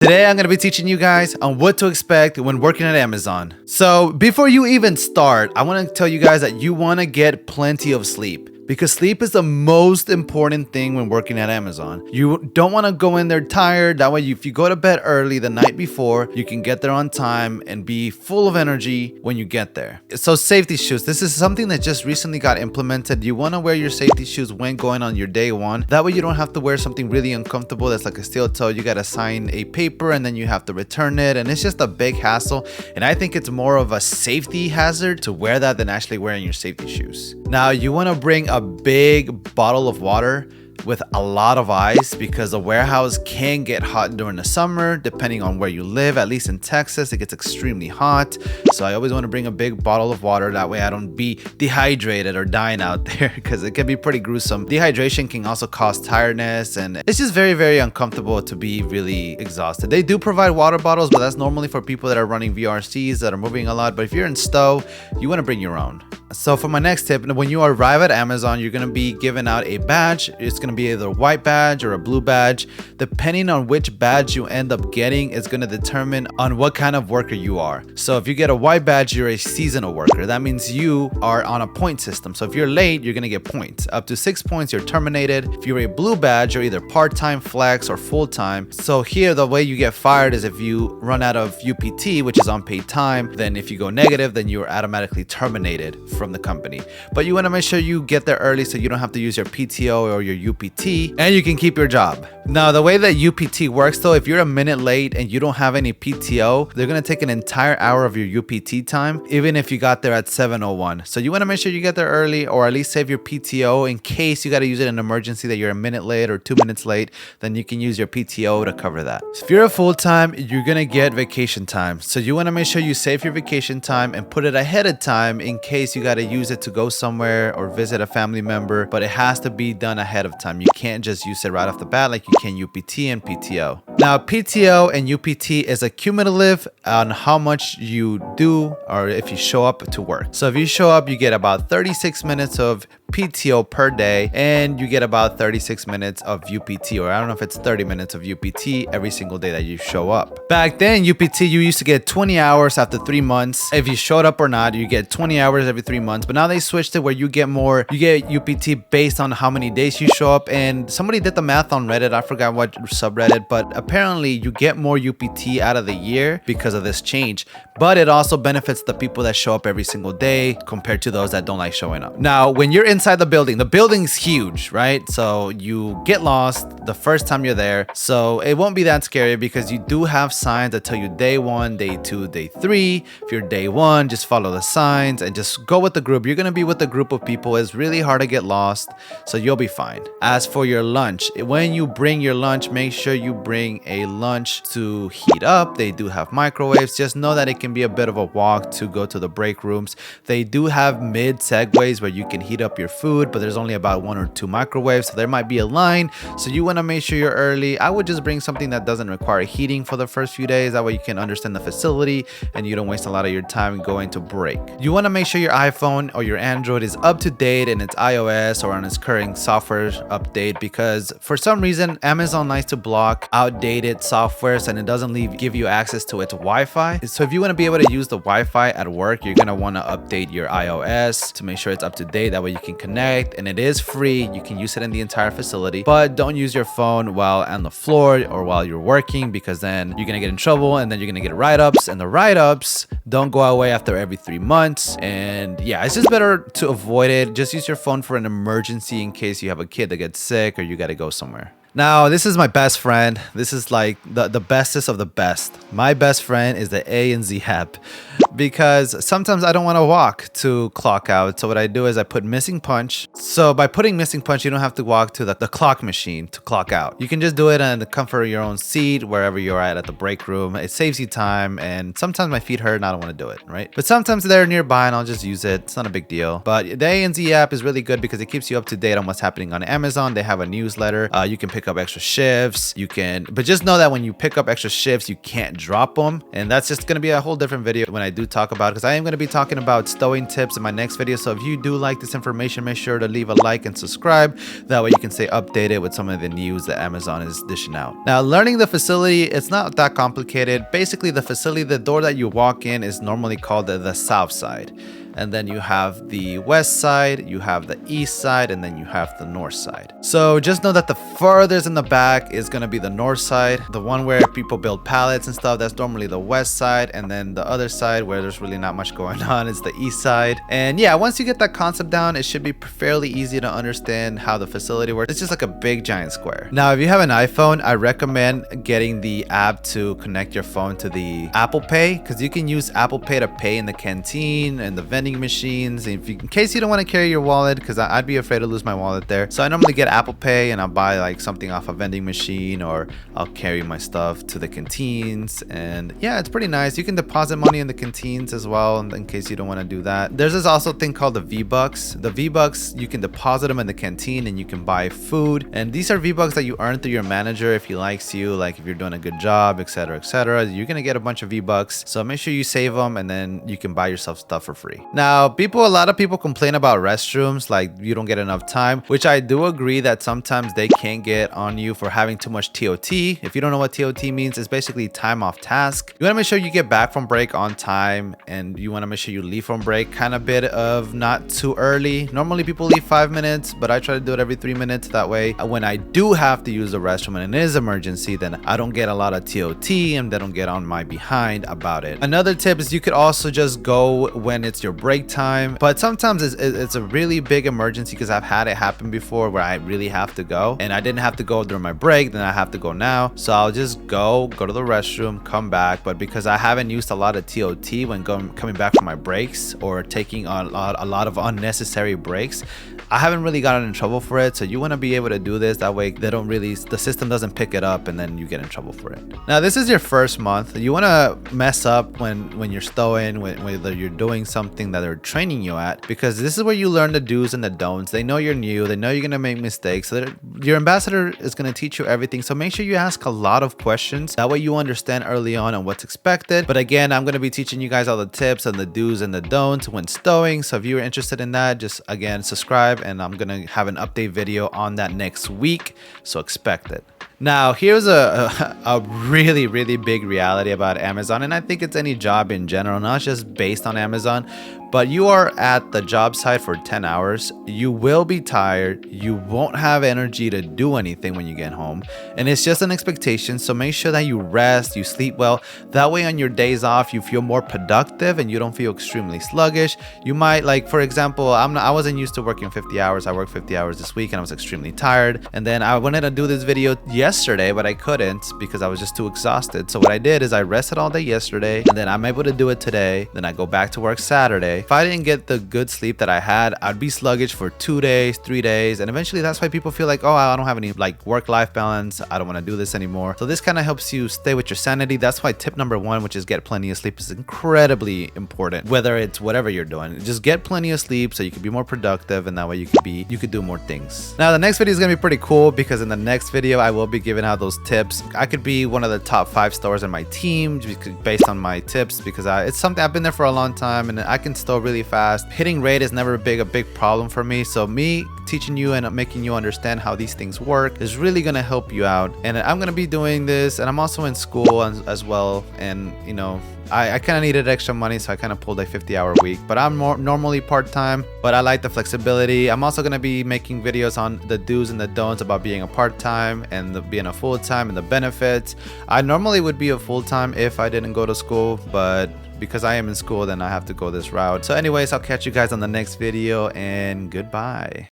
Today, I'm going to be teaching you guys on what to expect when working at Amazon. So before you even start, I want to tell you guys that you want to get plenty of sleep. Because sleep is the most important thing when working at Amazon. You don't want to go in there tired. That way, if you go to bed early the night before, you can get there on time and be full of energy when you get there. So safety shoes. This is something that just recently got implemented. You want to wear your safety shoes when going on your day one. That way, you don't have to wear something really uncomfortable that's like a steel toe. You got to sign a paper and then you have to return it. And it's just a big hassle. And I think it's more of a safety hazard to wear that than actually wearing your safety shoes. Now, you want to bring a big bottle of water with a lot of ice because the warehouse can get hot during the summer depending on where you live. At least in Texas, it gets extremely hot. So I always want to bring a big bottle of water. That way I don't be dehydrated or dying out there because it can be pretty gruesome. Dehydration can also cause tiredness and it's just very, very uncomfortable to be really exhausted. They do provide water bottles, but that's normally for people that are running VRCs that are moving a lot. But if you're in stow, you want to bring your own. So for my next tip, when you arrive at Amazon, you're going to be given out a badge. It's going to be either a white badge or a blue badge. Depending on which badge you end up getting is going to determine on what kind of worker you are. So if you get a white badge, you're a seasonal worker. That means you are on a point system. So if you're late, you're going to get points. Up to 6 points, you're terminated. If you're a blue badge, you're either part-time, flex, or full-time. So here, the way you get fired is if you run out of UPT, which is unpaid time. Then if you go negative, then you're automatically terminated from the company. But you want to make sure you get there early so you don't have to use your PTO or your UPT and you can keep your job. Now, the way that UPT works though, if you're a minute late and you don't have any PTO, they're going to take an entire hour of your UPT time, even if you got there at 7:01. So you want to make sure you get there early or at least save your PTO in case you got to use it in an emergency that you're a minute late or 2 minutes late, then you can use your PTO to cover that. So if you're a full-time, you're going to get vacation time. So you want to make sure you save your vacation time and put it ahead of time in case you got to use it to go somewhere or visit a family member, but it has to be done ahead of time. You can't just use it right off the bat like you can UPT and PTO. Now, PTO and UPT is a cumulative on how much you do or if you show up to work. So if you show up, you get about 36 minutes of PTO per day and you get about 36 minutes of UPT, or I don't know if it's 30 minutes of UPT every single day that you show up. Back then, UPT, you used to get 20 hours after 3 months. If you showed up or not, you get 20 hours every 3 months. But now they switched it where you get UPT based on how many days you show up. And somebody did the math on Reddit. I forgot what subreddit, but apparently you get more UPT out of the year because of this change. But it also benefits the people that show up every single day compared to those that don't like showing up. Now, when you're inside the building's huge, right? So you get lost the first time you're there. So it won't be that scary because you do have signs that tell you day 1, day 2, day 3. If you're day 1, just follow the signs and just go with the group. You're going to be with a group of people. It's really hard to get lost, so you'll be fine. As for your lunch, when you bring your lunch, make sure you bring a lunch to heat up. They do have microwaves. Just know that it can be a bit of a walk to go to the break rooms. They do have mid segways where you can heat up your food, but there's only about 1 or 2 microwaves, so there might be a line. So you want to make sure you're early. I would just bring something that doesn't require heating for the first few days. That way you can understand the facility and you don't waste a lot of your time going to break. You want to make sure your iPhone or your Android is up to date in its iOS or on its current software update, because for some reason Amazon likes to block outdated softwares and it doesn't give you access to its Wi-Fi. So if you want to be able to use the Wi-Fi at work, you're going to want to update your iOS to make sure it's up to date. That way you can connect, and it is free. You can use it in the entire facility, but don't use your phone while on the floor or while you're working, because then you're going to get in trouble and then you're going to get write-ups, and the write-ups don't go away after every 3 months. And yeah, it's just better to avoid it. Just use your phone for an emergency in case you have a kid that gets sick or you got to go somewhere. Now, this is my best friend. This is like the bestest of the best. My best friend is the A and Z app, because sometimes I don't want to walk to clock out. So what I do is I put missing punch. So by putting missing punch, you don't have to walk to the clock machine to clock out. You can just do it in the comfort of your own seat, wherever you're at the break room. It saves you time. And sometimes my feet hurt and I don't want to do it, right? But sometimes they're nearby and I'll just use it. It's not a big deal. But the A and Z app is really good because it keeps you up to date on what's happening on Amazon. They have a newsletter. You can pick up extra shifts. But just know that when you pick up extra shifts, you can't drop them. And that's just going to be a whole different video when I do do talk about, because I am going to be talking about stowing tips in my next video. So if you do like this information, make sure to leave a like and subscribe. That way you can stay updated with some of the news that Amazon is dishing out. Now, learning the facility, it's not that complicated. Basically, the facility, the door that you walk in is normally called the south side. And then you have the west side, you have the east side, and then you have the north side. So just know that the furthest in the back is going to be the north side. The one where people build pallets and stuff, that's normally the west side. And then the other side where there's really not much going on is the east side. And yeah, once you get that concept down, it should be fairly easy to understand how the facility works. It's just like a big giant square. Now, if you have an iPhone, I recommend getting the app to connect your phone to the Apple Pay, because you can use Apple Pay to pay in the canteen and the vending machines, in case you don't want to carry your wallet, because I'd be afraid to lose my wallet there. So I normally get Apple Pay and I'll buy like something off a vending machine, or I'll carry my stuff to the canteens. And yeah, it's pretty nice. You can deposit money in the canteens as well, in case you don't want to do that. There's this also thing called the Vbucks. The Vbucks, you can deposit them in the canteen and you can buy food. And these are Vbucks that you earn through your manager if he likes you, like if you're doing a good job, etc., etc. You're gonna get a bunch of Vbucks. So make sure you save them, and then you can buy yourself stuff for free. Now, a lot of people complain about restrooms, like you don't get enough time, which I do agree that sometimes they can get on you for having too much TOT. If you don't know what TOT means, it's basically time off task. You want to make sure you get back from break on time, and you want to make sure you leave from break kind of bit of not too early. Normally people leave 5 minutes, but I try to do it every 3 minutes. That way, when I do have to use the restroom and it is emergency, then I don't get a lot of TOT and they don't get on my behind about it. Another tip is you could also just go when it's your break time, but sometimes it's a really big emergency, because I've had it happen before where I really have to go and I didn't have to go during my break, then I have to go now. So I'll just go to the restroom, come back. But because I haven't used a lot of TOT when coming back from my breaks, or taking a lot of unnecessary breaks, I haven't really gotten in trouble for it. So you want to be able to do this, that way the system doesn't pick it up and then you get in trouble for it. Now, this is your first month. You want to mess up when you're stowing, whether you're doing something that they're training you at, because this is where you learn the do's and the don'ts. They know you're new, they know you're gonna make mistakes, so your ambassador is gonna teach you everything. So make sure you ask a lot of questions, that way you understand early on what's expected. But again, I'm gonna be teaching you guys all the tips and the do's and the don'ts when stowing. So if you're interested in that, just again subscribe, and I'm gonna have an update video on that next week, so expect it. Now, here's a really, really big reality about Amazon, and I think it's any job in general, not just based on Amazon. But you are at the job site for 10 hours. You will be tired. You won't have energy to do anything when you get home. And it's just an expectation. So make sure that you rest, you sleep well. That way on your days off, you feel more productive and you don't feel extremely sluggish. You might, like, for example, I wasn't used to working 50 hours. I worked 50 hours this week and I was extremely tired. And then I wanted to do this video yesterday, but I couldn't because I was just too exhausted. So what I did is I rested all day yesterday, and then I'm able to do it today. Then I go back to work Saturday. If I didn't get the good sleep that I had, I'd be sluggish for 2 days, 3 days. And eventually that's why people feel like, oh, I don't have any like work-life balance. I don't want to do this anymore. So this kind of helps you stay with your sanity. That's why tip number 1, which is get plenty of sleep, is incredibly important. Whether it's whatever you're doing, just get plenty of sleep so you can be more productive, and that way you could do more things. Now, the next video is going to be pretty cool, because in the next video I will be giving out those tips. I could be one of the top 5 stores in my team based on my tips, because it's something I've been there for a long time and I can stow really fast. Hitting rate is never a big problem for me. So me teaching you and making you understand how these things work is really going to help you out. And I'm going to be doing this, and I'm also in school as well. And you know, I kind of needed extra money, so I kind of pulled a 50-hour week, but I'm normally part-time, but I like the flexibility. I'm also going to be making videos on the do's and the don'ts about being a part-time and being a full-time and the benefits. I normally would be a full-time if I didn't go to school, but because I am in school, then I have to go this route. So anyways, I'll catch you guys on the next video, and goodbye.